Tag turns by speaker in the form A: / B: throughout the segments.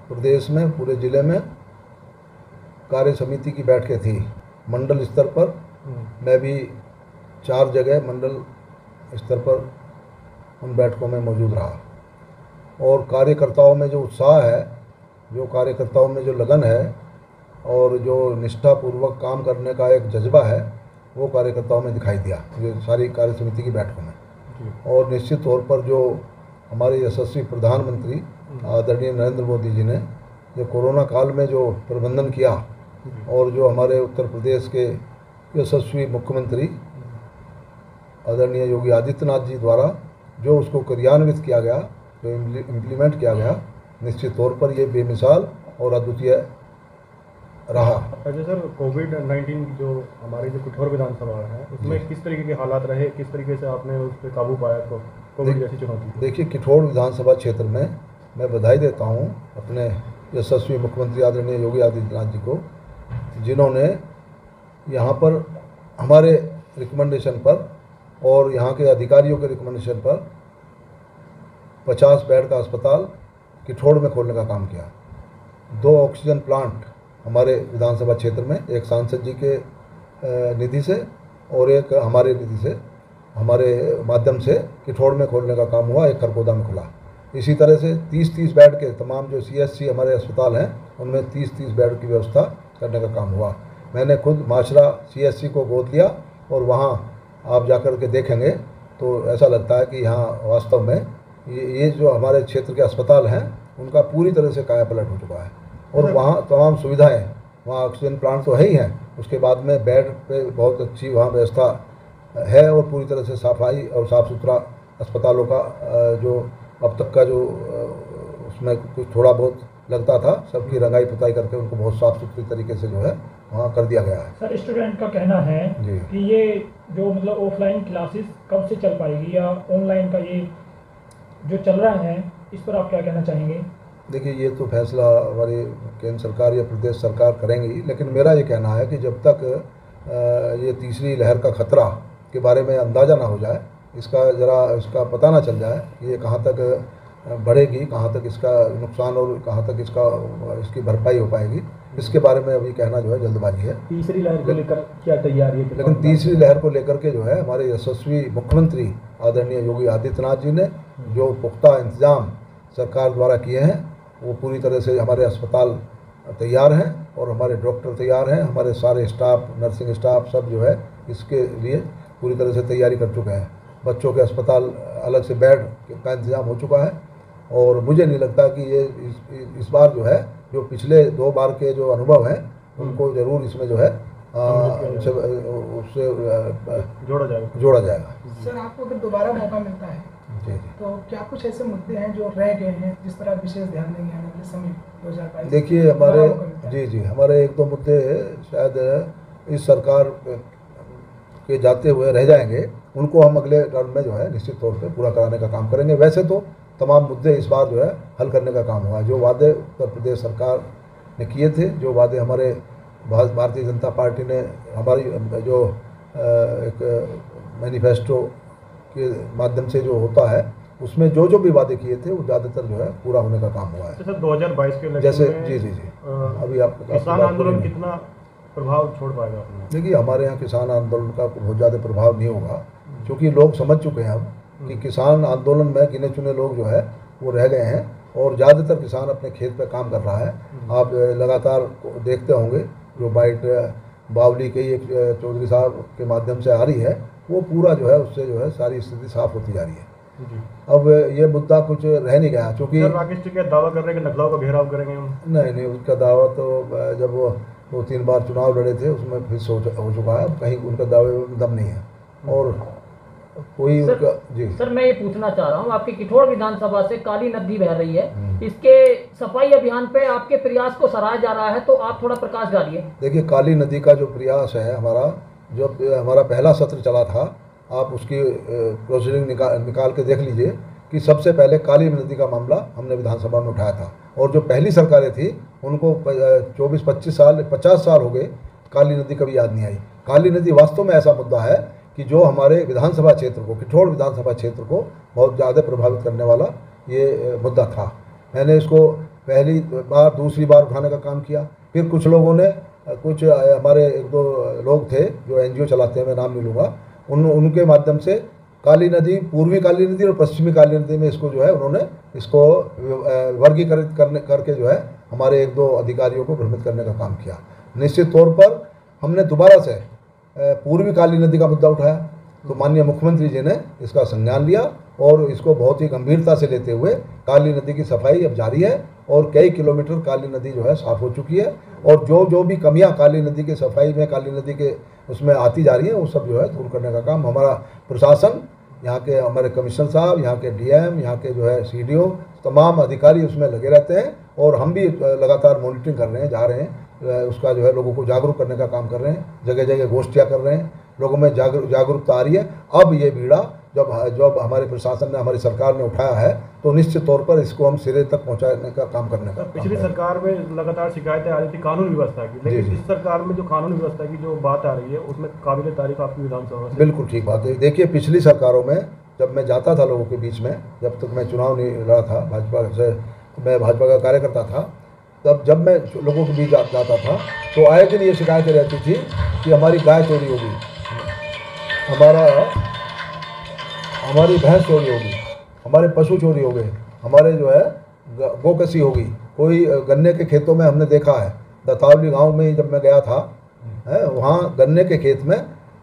A: प्रदेश में, पूरे ज़िले में कार्य समिति की बैठकें थी। मंडल स्तर पर मैं भी 4 जगह मंडल स्तर पर उन बैठकों में मौजूद रहा, और कार्यकर्ताओं में जो उत्साह है, जो कार्यकर्ताओं में जो लगन है और जो निष्ठापूर्वक काम करने का एक जज्बा है, वो कार्यकर्ताओं में दिखाई दिया ये सारी कार्य समिति की बैठकों में। और निश्चित तौर पर जो हमारे यशस्वी प्रधानमंत्री आदरणीय नरेंद्र मोदी जी ने जो कोरोना काल में जो प्रबंधन किया, और जो हमारे उत्तर प्रदेश के यशस्वी मुख्यमंत्री आदरणीय योगी आदित्यनाथ जी द्वारा जो उसको क्रियान्वित किया गया, जो इम्प्लीमेंट किया गया, निश्चित तौर पर ये बेमिसाल और अद्वितीय रहा।
B: अच्छा सर, कोविड-19 जो हमारी जो कठोर विधानसभा है उसमें किस तरीके के हालात रहे, किस तरीके से आपने उस पर काबू पाया तो कोविड जैसी चुनौती?
A: देखिए, कठोर विधानसभा क्षेत्र में मैं बधाई देता हूँ अपने यशस्वी मुख्यमंत्री आदरणीय योगी आदित्यनाथ जी को, जिन्होंने यहाँ पर हमारे रिकमेंडेशन पर और यहाँ के अधिकारियों के रिकमेंडेशन पर 50 बेड का अस्पताल किठोड़ में खोलने का काम किया। 2 ऑक्सीजन प्लांट हमारे विधानसभा क्षेत्र में, एक सांसद जी के निधि से और एक हमारे निधि से, हमारे माध्यम से किठोड़ में खोलने का काम हुआ, एक खरगोदा में खुला। इसी तरह से 30-30 बेड के तमाम जो CHC हमारे अस्पताल हैं उनमें 30-30 बेड की व्यवस्था करने का काम हुआ। मैंने खुद माशरा CHC को गोद लिया, और वहाँ आप जाकर के देखेंगे तो ऐसा लगता है कि यहाँ वास्तव में ये जो हमारे क्षेत्र के अस्पताल हैं उनका पूरी तरह से कायापलट हो चुका है। और वहाँ तमाम सुविधाएं, वहाँ ऑक्सीजन प्लांट तो है ही हैं, उसके बाद में बेड पे बहुत अच्छी वहाँ व्यवस्था है, और पूरी तरह से सफाई और साफ़ सुथरा अस्पतालों का जो अब तक का जो उसमें कुछ थोड़ा बहुत लगता था, सबकी रंगाई पुताई करके उनको बहुत साफ़ सुथरी तरीके से जो है वहाँ कर दिया गया है।
C: सर, स्टूडेंट का कहना है कि ये जो मतलब ऑफलाइन क्लासेस कब से चल पाएगी, या ऑनलाइन का ये जो चल रहा है, इस पर आप क्या कहना चाहेंगे?
A: देखिए, ये तो फैसला हमारी केंद्र सरकार या प्रदेश सरकार करेंगी, लेकिन मेरा ये कहना है कि जब तक ये तीसरी लहर का खतरा के बारे में अंदाज़ा ना हो जाए, इसका पता ना चल जाए कि ये कहाँ तक बढ़ेगी, कहाँ तक इसका नुकसान और कहाँ तक इसकी भरपाई हो पाएगी, इसके बारे में अभी कहना जो है जल्दबाजी है।
B: तीसरी लहर को लेकर क्या तैयारी है?
A: लेकिन तीसरी लहर को लेकर के जो है हमारे यशस्वी मुख्यमंत्री आदरणीय योगी आदित्यनाथ जी ने जो पुख्ता इंतजाम सरकार द्वारा किए हैं, वो पूरी तरह से हमारे अस्पताल तैयार हैं और हमारे डॉक्टर तैयार हैं, हमारे सारे स्टाफ, नर्सिंग स्टाफ सब जो है इसके लिए पूरी तरह से तैयारी कर चुके हैं। बच्चों के अस्पताल अलग से बेड का इंतजाम हो चुका है, और मुझे नहीं लगता कि ये इस बार जो है, जो पिछले 2 बार के जो अनुभव हैं उनको ज़रूर इसमें जो है उससे जोड़ा जाएगा।
D: सर, आपको अगर दोबारा मौका मिलता है तो क्या कुछ ऐसे मुद्दे हैं जो रह गए हैं जिस पर आप विशेष ध्यान देंगे आने वाले समय 2022?
A: देखिए, हमारे 1-2 मुद्दे शायद इस सरकार के जाते हुए रह जाएंगे, उनको हम अगले टर्म में जो है निश्चित तौर पे पूरा कराने का काम करेंगे। वैसे तो तमाम मुद्दे इस बार जो है हल करने का काम हुआ। जो वादे उत्तर प्रदेश सरकार ने किए थे, जो वादे हमारे भारतीय जनता पार्टी ने हमारी जो एक मैनिफेस्टो के माध्यम से जो होता है, उसमें जो भी वादे किए थे वो ज़्यादातर जो है पूरा होने का काम हुआ है।
B: सर, 2022 के
A: जैसे जी अभी आप
B: किसान आंदोलन कितना प्रभाव छोड़ पाएगा आपने?
A: देखिए, हमारे यहाँ किसान आंदोलन का बहुत ज़्यादा प्रभाव नहीं होगा, क्योंकि लोग समझ चुके हैं अब कि किसान आंदोलन में गिने चुने लोग जो है वो रह गए हैं, और ज़्यादातर किसान अपने खेत पे काम कर रहा है। आप लगातार देखते होंगे जो बाइट बावली के एक चौधरी साहब के माध्यम से आ रही है, वो पूरा जो है उससे जो है सारी स्थिति साफ होती जा रही है। अब ये मुद्दा कुछ रह नहीं गया, क्योंकि
B: राकेश टिकैत दावा कर रहे हैं कि नकलाओ का घेराव करेंगे हम।
A: नहीं, उसका दावा तो जब वो 2-3 बार चुनाव लड़े थे उसमें फिक्स हो चुका है, कहीं उनका दावे में दम नहीं है। और कोई उनका
E: सर, मैं ये पूछना चाह रहा हूँ, आपकी किठोड़ विधानसभा से काली नदी बह रही है, इसके सफाई अभियान पे आपके प्रयास को सराहा जा रहा है, तो आप थोड़ा प्रकाश डालिए।
A: देखिए, काली नदी का जो प्रयास है हमारा, जो हमारा पहला सत्र चला था, आप उसकी प्रोसीडिंग निकाल के देख लीजिए कि सबसे पहले काली नदी का मामला हमने विधानसभा में उठाया था, और जो पहली सरकारें थी उनको 24-25 साल 50 साल हो गए, काली नदी कभी याद नहीं आई। काली नदी वास्तव में ऐसा मुद्दा है कि जो हमारे विधानसभा क्षेत्र को, किठोड़ विधानसभा क्षेत्र को बहुत ज़्यादा प्रभावित करने वाला ये मुद्दा था। मैंने इसको पहली बार दूसरी बार उठाने का काम किया। फिर कुछ लोगों ने, कुछ हमारे एक दो लोग थे जो NGO चलाते हैं, मैं नाम नहीं लूँगा, उनके माध्यम से काली नदी, पूर्वी काली नदी और पश्चिमी काली नदी में इसको जो है उन्होंने इसको वर्गीकृत करके जो है हमारे एक दो अधिकारियों को भ्रमित करने का काम किया। निश्चित तौर पर हमने दोबारा से पूर्वी काली नदी का मुद्दा उठाया तो माननीय मुख्यमंत्री जी ने इसका संज्ञान लिया और इसको बहुत ही गंभीरता से लेते हुए काली नदी की सफाई अब जारी है और कई किलोमीटर काली नदी जो है साफ़ हो चुकी है और जो भी कमियां काली नदी की सफाई में, काली नदी के उसमें आती जा रही हैं, वो सब जो है दूर करने का काम हमारा प्रशासन, यहाँ के हमारे कमिश्नर साहब, यहाँ के DM, यहाँ के जो है CDO, तमाम अधिकारी उसमें लगे रहते हैं और हम भी लगातार मॉनिटरिंग कर रहे हैं, जा रहे हैं, उसका जो है लोगों को जागरूक करने का काम कर रहे हैं, जगह जगह गोष्ठियाँ कर रहे हैं, लोगों में जागरूकता आ रही है। अब ये बीड़ा जब हमारे प्रशासन ने, हमारी सरकार ने उठाया है तो निश्चित तौर पर इसको हम सिरे तक पहुंचाने का काम करने का।
B: पिछली सरकार में लगातार शिकायतें आ रही थी कानून व्यवस्था की, लेकिन इस सरकार में जो कानून व्यवस्था की जो बात आ रही है उसमें काबिल तारीफ आपकी विधानसभा से।
A: बिल्कुल ठीक बात है। देखिए, पिछली सरकारों में जब मैं जाता था लोगों के बीच में, जब तक मैं चुनाव नहीं लड़ा था भाजपा से, मैं भाजपा का कार्यकर्ता था, तब जब मैं लोगों के बीच जाता था तो आए दिन ये शिकायतें रहती थी कि हमारी गाय चोरी होगी, हमारी भैंस चोरी होगी, हमारे पशु चोरी हो गए, हमारे जो है गोकसी होगी। कोई गन्ने के खेतों में हमने देखा है, दतावली गांव में जब मैं गया था, वहाँ गन्ने के खेत में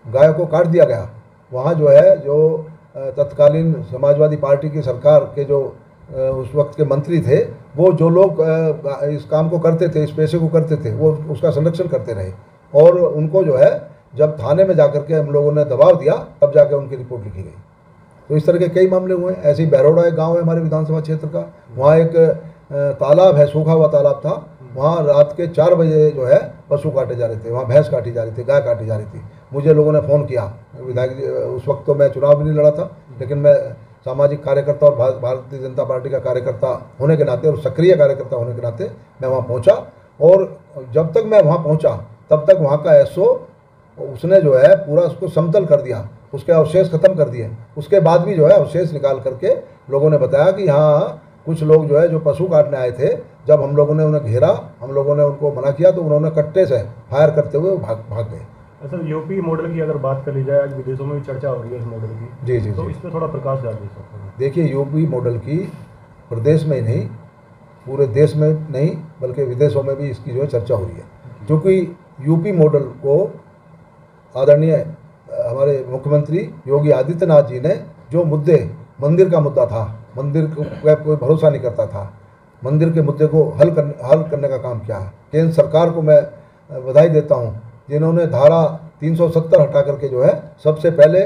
A: गाय को काट दिया गया। वहाँ जो है जो तत्कालीन समाजवादी पार्टी की सरकार के जो उस वक्त के मंत्री थे, वो जो लोग इस काम को करते थे, इस पेशे को करते थे, वो उसका संरक्षण करते रहे और उनको जो है जब थाने में जाकर के हम लोगों ने दबाव दिया तब जाके उनकी रिपोर्ट लिखी गई। तो इस तरह के कई मामले हुए। ऐसे ही बहरोड़ा एक गांव है हमारे विधानसभा क्षेत्र का, वहाँ एक तालाब है, सूखा हुआ तालाब था, वहाँ रात के 4 बजे जो है पशु काटे जा रहे थे, वहाँ भैंस काटी जा रही थी, गाय काटी जा रही थी। मुझे लोगों ने फ़ोन किया, विधायक उस वक्त तो मैं चुनाव भी नहीं लड़ा था, लेकिन मैं सामाजिक कार्यकर्ता और भारतीय जनता पार्टी का कार्यकर्ता होने के नाते और सक्रिय कार्यकर्ता होने के नाते मैं वहाँ पहुँचा और जब तक मैं वहाँ पहुँचा तब तक वहाँ का SO उसने जो है पूरा उसको समतल कर दिया, उसके अवशेष खत्म कर दिए। उसके बाद भी जो है अवशेष निकाल करके लोगों ने बताया कि यहाँ कुछ लोग जो है जो पशु काटने आए थे, जब हम लोगों ने उन्हें घेरा, हम लोगों ने उनको मना किया तो उन्होंने कट्टे से फायर करते हुए भाग गए।
B: अच्छा, यूपी मॉडल की अगर बात कर ली जाए, आज विदेशों में भी चर्चा हो रही है इस मॉडल की।
A: जी,
B: तो इस पर थोड़ा प्रकाश डाल दीजिए।
A: देखिए, यूपी मॉडल की प्रदेश में ही नहीं, पूरे देश में नहीं बल्कि विदेशों में भी इसकी जो है चर्चा हो रही है, क्योंकि यूपी मॉडल को आदरणीय हमारे मुख्यमंत्री योगी आदित्यनाथ जी ने जो मुद्दे, मंदिर का मुद्दा था, मंदिर का कोई भरोसा नहीं करता था, मंदिर के मुद्दे को हल करने का काम किया। केंद्र सरकार को मैं बधाई देता हूं जिन्होंने धारा 370 हटा करके जो है सबसे पहले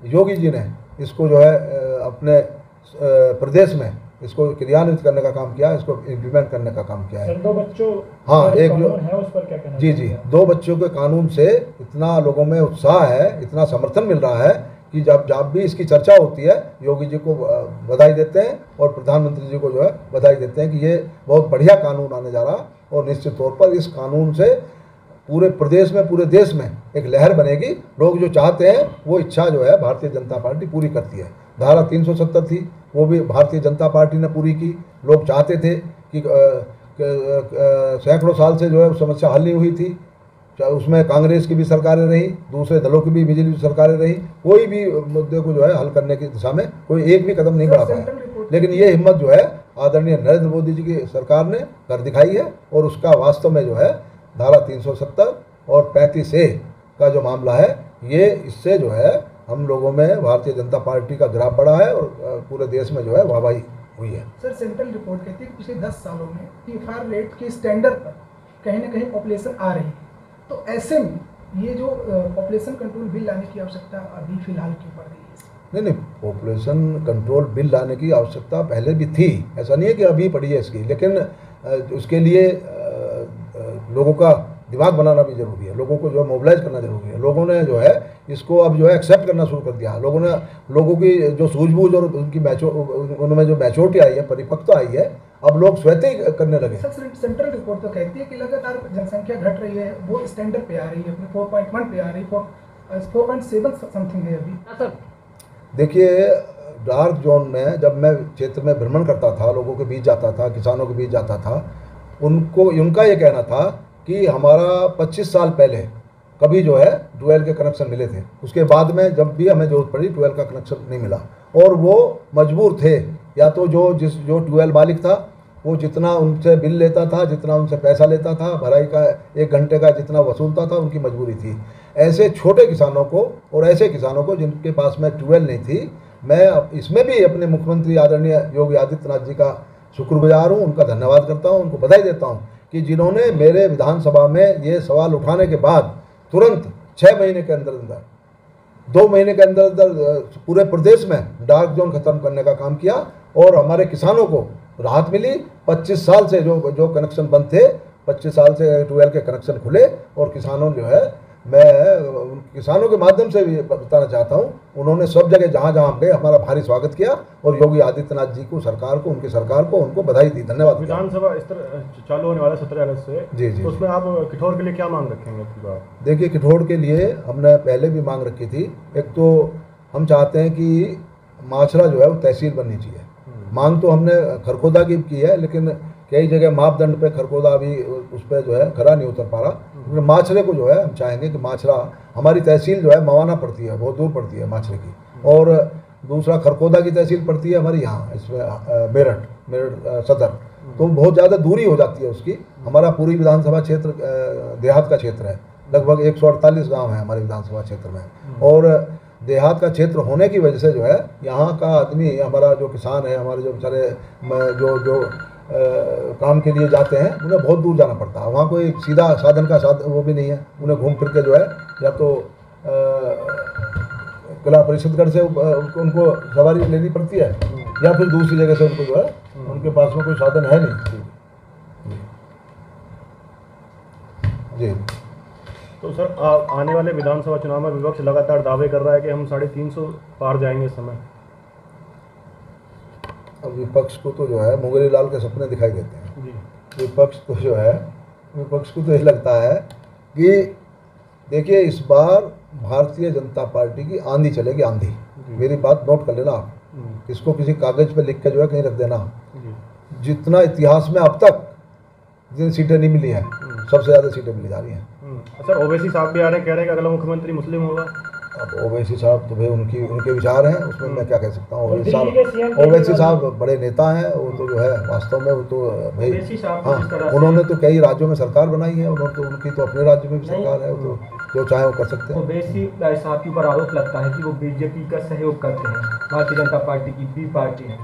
A: योगी जी ने इसको जो है अपने प्रदेश में इसको क्रियान्वित करने का काम किया, इसको इम्प्लीमेंट करने का काम किया है।
C: 2 बच्चों,
A: हाँ, एक जो
C: है उस पर क्या कहना?
A: जी 2 बच्चों के कानून से इतना लोगों में उत्साह है, इतना समर्थन मिल रहा है कि जब भी इसकी चर्चा होती है योगी जी को बधाई देते हैं और प्रधानमंत्री जी को जो है बधाई देते हैं कि ये बहुत बढ़िया कानून आने जा रहा और निश्चित तौर पर इस कानून से पूरे प्रदेश में, पूरे देश में एक लहर बनेगी। लोग जो चाहते हैं वो इच्छा जो है भारतीय जनता पार्टी पूरी करती है। धारा 370 थी, वो भी भारतीय जनता पार्टी ने पूरी की। लोग चाहते थे कि सैकड़ों साल से जो है समस्या हल नहीं हुई थी, उसमें कांग्रेस की भी सरकारें रही, दूसरे दलों की भी मिली सरकारें रही, कोई भी मुद्दे को जो है हल करने की दिशा में कोई एक भी कदम नहीं बढ़ा पाया। लेकिन ये हिम्मत जो है आदरणीय नरेंद्र मोदी जी की सरकार ने कर दिखाई है और उसका वास्तव में जो है धारा 370 और 35A का जो मामला है, ये इससे जो है हम लोगों में भारतीय जनता पार्टी का गिराव पड़ा है और पूरे देश में जो है वाहवाही हुई है।
D: सर, सेंट्रल रिपोर्ट कहती है कि पिछले 10 सालों में TFR रेट के स्टैंडर्ड पर कहीं ना कहीं पॉपुलेशन आ रही है, तो ऐसे में ये जो पॉपुलेशन कंट्रोल बिल लाने की आवश्यकता अभी फिलहाल क्यों पड़ रही है?
A: नहीं, पॉपुलेशन कंट्रोल बिल लाने की आवश्यकता पहले भी थी, ऐसा नहीं है कि अभी पड़ी है इसकी, लेकिन उसके लिए लोगों का दिमाग बनाना भी जरूरी है, लोगों को जो मोबिलाइज करना जरूरी है। लोगों ने जो है इसको अब जो है एक्सेप्ट करना शुरू कर दिया। लोगों की जो सूझबूझ और उनकी उनमें जो मैच्योरिटी आई है, परिपक्वता आई है, अब लोग स्वतः ही करने लगे।
D: सेंट्रल रिपोर्ट तो कहती है कि लगातार जनसंख्या घट रही है, वो स्टैंडर्ड पे आ रही है, 4.1 पे आ रही है, 4.7 समथिंग है अभी।
A: देखिए, डार्क जोन में जब मैं क्षेत्र में भ्रमण करता था, लोगों के बीच जाता था, किसानों के बीच जाता था, उनका ये कहना था कि हमारा 25 साल पहले कभी जो है ट्यूबवेल के कनेक्शन मिले थे, उसके बाद में जब भी हमें जरूरत पड़ी ट्यूबवेल का कनेक्शन नहीं मिला, और वो मजबूर थे, या तो जो ट्यूबवेल मालिक था वो जितना उनसे बिल लेता था, जितना उनसे पैसा लेता था, भराई का 1 घंटे का जितना वसूलता था, उनकी मजबूरी थी। ऐसे छोटे किसानों को और ऐसे किसानों को जिनके पास में ट्यूबवेल नहीं थी, मैं इसमें भी अपने मुख्यमंत्री आदरणीय योगी आदित्यनाथ जी का शुक्रगुजार हूँ, उनका धन्यवाद करता हूँ, उनको बधाई देता हूँ कि जिन्होंने मेरे विधानसभा में ये सवाल उठाने के बाद तुरंत 6 महीने के अंदर अंदर 2 महीने के अंदर अंदर पूरे प्रदेश में डार्क जोन खत्म करने का काम किया, और हमारे किसानों को राहत मिली। 25 साल से जो कनेक्शन बंद थे, 25 साल से ट्यूबवेल के कनेक्शन खुले, और किसानों जो है, मैं किसानों के माध्यम से भी बताना चाहता हूँ, उन्होंने सब जगह जहाँ जहाँ गए हमारा भारी स्वागत किया, और योगी आदित्यनाथ जी को, सरकार को, उनकी सरकार को, उनको बधाई दी, धन्यवाद।
B: विधानसभा इस तरह चालू होने वाला 17 अगस्त से,
A: जी,
B: तो उसमें आप किठौर के लिए क्या मांग रखेंगे आपकी बात?
A: देखिए, किठौर के लिए हमने पहले भी मांग रखी थी। एक तो हम चाहते हैं कि माछरा जो है वो तहसील बननी चाहिए। मांग तो हमने खरखोदा की है, लेकिन कई जगह मापदंड पे खरखोदा अभी उस पर जो है खरा नहीं उतर पा रहा। माछरे को जो है हम चाहेंगे कि माछरा, हमारी तहसील जो है मवाना पड़ती है, बहुत दूर पड़ती है माछरे की, और दूसरा खरखोदा की तहसील पड़ती है हमारी यहाँ, इसमें मेरठ सदर, तो बहुत ज़्यादा दूरी हो जाती है उसकी। हमारा पूरी विधानसभा क्षेत्र देहात का क्षेत्र है, लगभग 148 गाँव है हमारे विधानसभा क्षेत्र में, और देहात का क्षेत्र होने की वजह से जो है यहाँ का आदमी, हमारा जो किसान है, हमारे जो बेचारे जो काम के लिए जाते हैं, उन्हें बहुत दूर जाना पड़ता है। वहाँ कोई सीधा साधन का वो भी नहीं है, उन्हें घूम फिर के जो है, या तो कला परिषदगढ़ से उनको सवारी लेनी पड़ती है, या फिर दूसरी जगह से उनको जो है, उनके पास में कोई साधन है नहीं। जी।
B: तो सर, आने वाले विधानसभा चुनाव में विपक्ष लगातार दावे कर रहा है कि हम 350 पार जाएंगे इस समय।
A: अब विपक्ष को तो जो है मुंगेरी लाल के सपने दिखाई देते हैं जी। विपक्ष को जो है, विपक्ष को तो ये लगता है कि देखिए, इस बार भारतीय जनता पार्टी की आंधी चलेगी, आंधी। मेरी बात नोट कर लेना आप, इसको किसी कागज पे लिख के जो है कहीं रख देना। जितना इतिहास में अब तक जिन सीटें नहीं मिली हैं, सबसे ज़्यादा सीटें मिली जा रही हैं।
B: सर, ओवैसी साहब भी आ रहे हैं, कह रहे हैं कि अगला मुख्यमंत्री मुस्लिम होगा।
A: अब ओवैसी साहब तो भाई उनके विचार हैं, उसमें मैं क्या कह सकता हूँ। ओवैसी साहब बड़े नेता हैं, वो तो जो है वास्तव में वो तो भाई, हाँ, उन्होंने तो कई राज्यों में सरकार बनाई है, उन्होंने तो, उनकी तो अपने राज्य में भी सरकार है, वो तो जो चाहे वो कर सकते हैं।
F: ओवैसी साहब के ऊपर आरोप लगता है कि वो बीजेपी का सहयोग करते हैं, भारतीय जनता पार्टी की बी पार्टी है।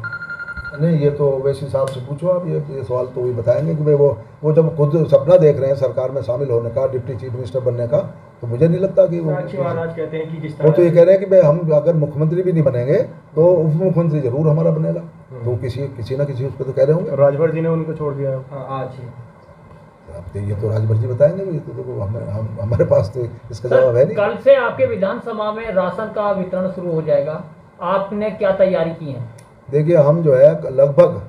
A: नहीं, ये तो ओवैसी साहब से पूछो आप, ये सवाल तो वही बताएंगे कि भाई वो जब खुद सपना देख रहे हैं सरकार में शामिल होने का, डिप्टी चीफ मिनिस्टर बनने का, तो मुझे नहीं लगता कि वो
F: कहते हैं कि जिस
A: वो तो ये कह रहे हैं कि भाई हम अगर मुख्यमंत्री भी नहीं बनेंगे तो उप मुख्यमंत्री जरूर हमारा बनेगा, तो किसी ना किसी उस पर तो कह रहे होंगे।
B: राजभर जी ने उनको छोड़ दिया
F: आज ही।
A: अब ये तो राजभर जी बताएंगे, ये तो देखो हमारे पास तो इसका जवाब है नहीं।
E: कल से आपके विधानसभा में राशन का वितरण शुरू हो जाएगा, आपने क्या तैयारी की है?
A: देखिए, हम जो है लगभग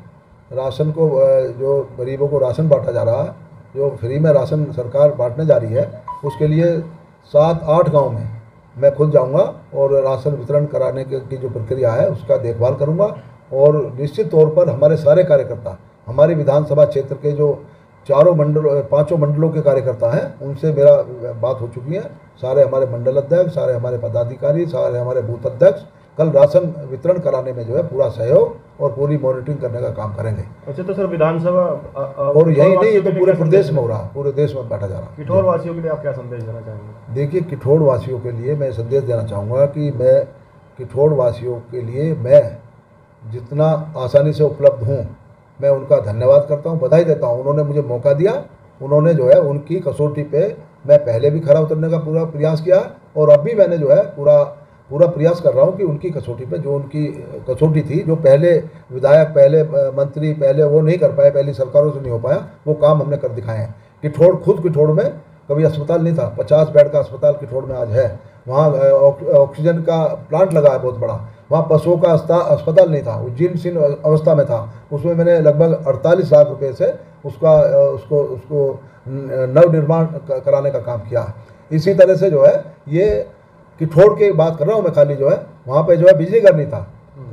A: राशन को, जो गरीबों को राशन बांटा जा रहा है, जो फ्री में राशन सरकार बांटने जा रही है, उसके लिए 7-8 गांव में मैं खुद जाऊंगा और राशन वितरण कराने की जो प्रक्रिया है उसका देखभाल करूंगा। और निश्चित तौर पर हमारे सारे कार्यकर्ता, हमारे विधानसभा क्षेत्र के जो 5 मंडलों के कार्यकर्ता हैं, उनसे मेरा बात हो चुकी है। सारे हमारे मंडल अध्यक्ष, सारे हमारे पदाधिकारी, सारे हमारे बूथ अध्यक्ष कल राशन वितरण कराने में जो है पूरा सहयोग और पूरी मॉनिटरिंग करने का काम करेंगे।
B: अच्छा, तो सर विधानसभा
A: और यही नहीं, ये तो पूरे प्रदेश में हो रहा, पूरे देश में बांटा जा रहा।
B: किठौर वासियों के लिए आप क्या संदेश देना चाहेंगे?
A: देखिए, किठौर वासियों के लिए मैं संदेश देना चाहूँगा कि मैं किठौर वासियों के लिए मैं जितना आसानी से उपलब्ध हूँ, मैं उनका धन्यवाद करता हूँ, बधाई देता हूँ। उन्होंने मुझे मौका दिया, उन्होंने जो है उनकी कसौटी पे मैं पहले भी खरा उतरने का पूरा प्रयास किया, और अब भी मैंने जो है पूरा प्रयास कर रहा हूँ कि उनकी कसौटी पे, जो उनकी कसौटी थी, जो पहले विधायक, पहले मंत्री, पहले वो नहीं कर पाए, पहली सरकारों से नहीं हो पाया, वो काम हमने कर दिखाए हैं। किठौर में कभी अस्पताल नहीं था, 50 बेड का अस्पताल किठौर में आज है। वहाँ ऑक्सीजन का प्लांट लगा है बहुत बड़ा। वहाँ पशुओं का अस्पताल नहीं था, वो जीर्ण अवस्था में था। उसमें मैंने लगभग 48 लाख रुपए से उसको नव निर्माण कराने का काम किया। इसी तरह से जो है ये किठौर की बात कर रहा हूँ मैं, खाली जो है वहाँ पे जो है बिजली घर नहीं था,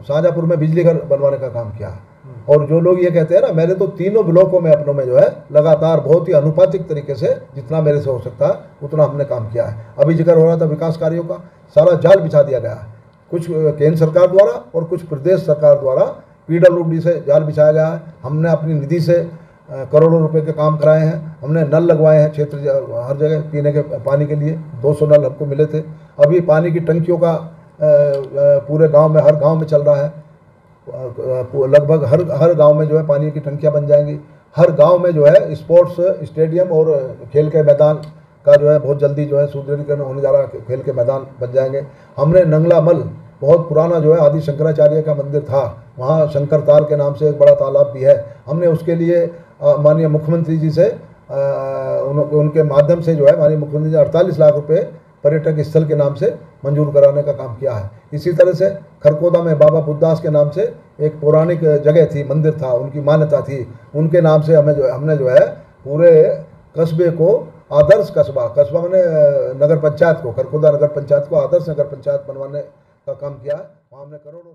A: शाहजहाँपुर में बिजली घर बनवाने का काम किया है। और जो लोग ये कहते हैं ना, मैंने तो तीनों ब्लॉकों में अपनों में जो है लगातार बहुत ही अनुपातिक तरीके से जितना मेरे से हो सकता है उतना हमने काम किया है। अभी जिक्र हो रहा था विकास कार्यों का, सारा जाल बिछा दिया गया है, कुछ केंद्र सरकार द्वारा और कुछ प्रदेश सरकार द्वारा PWD से जाल बिछाया गया है। हमने अपनी निधि से करोड़ों रुपए के काम कराए हैं। हमने नल लगवाए हैं क्षेत्र हर जगह पीने के पानी के लिए, 200 नल हमको मिले थे। अभी पानी की टंकियों का पूरे गांव में, हर गांव में चल रहा है। लगभग हर गांव में जो है पानी की टंकियां बन जाएंगी। हर गांव में जो है स्पोर्ट्स स्टेडियम और खेल के मैदान का जो है बहुत जल्दी जो है सुदृढ़ीकरण होने जा रहा है, खेल के मैदान बन जाएंगे। हमने नंगला मल, बहुत पुराना जो है आदि शंकराचार्य का मंदिर था, वहाँ शंकर ताल के नाम से एक बड़ा तालाब भी है। हमने उसके लिए माननीय मुख्यमंत्री जी से उनके माध्यम से जो है माननीय मुख्यमंत्री जी 48 लाख रुपए पर्यटक स्थल के नाम से मंजूर कराने का काम किया है। इसी तरह से खरकोदा में बाबा बुद्धदास के नाम से एक पौराणिक जगह थी, मंदिर था, उनकी मान्यता थी, उनके नाम से हमने जो है पूरे कस्बे को आदर्श कस्बा मैंने नगर पंचायत को, खरकोदा नगर पंचायत को आदर्श नगर पंचायत बनवाने का काम किया है। वहाँ हमने करोड़ों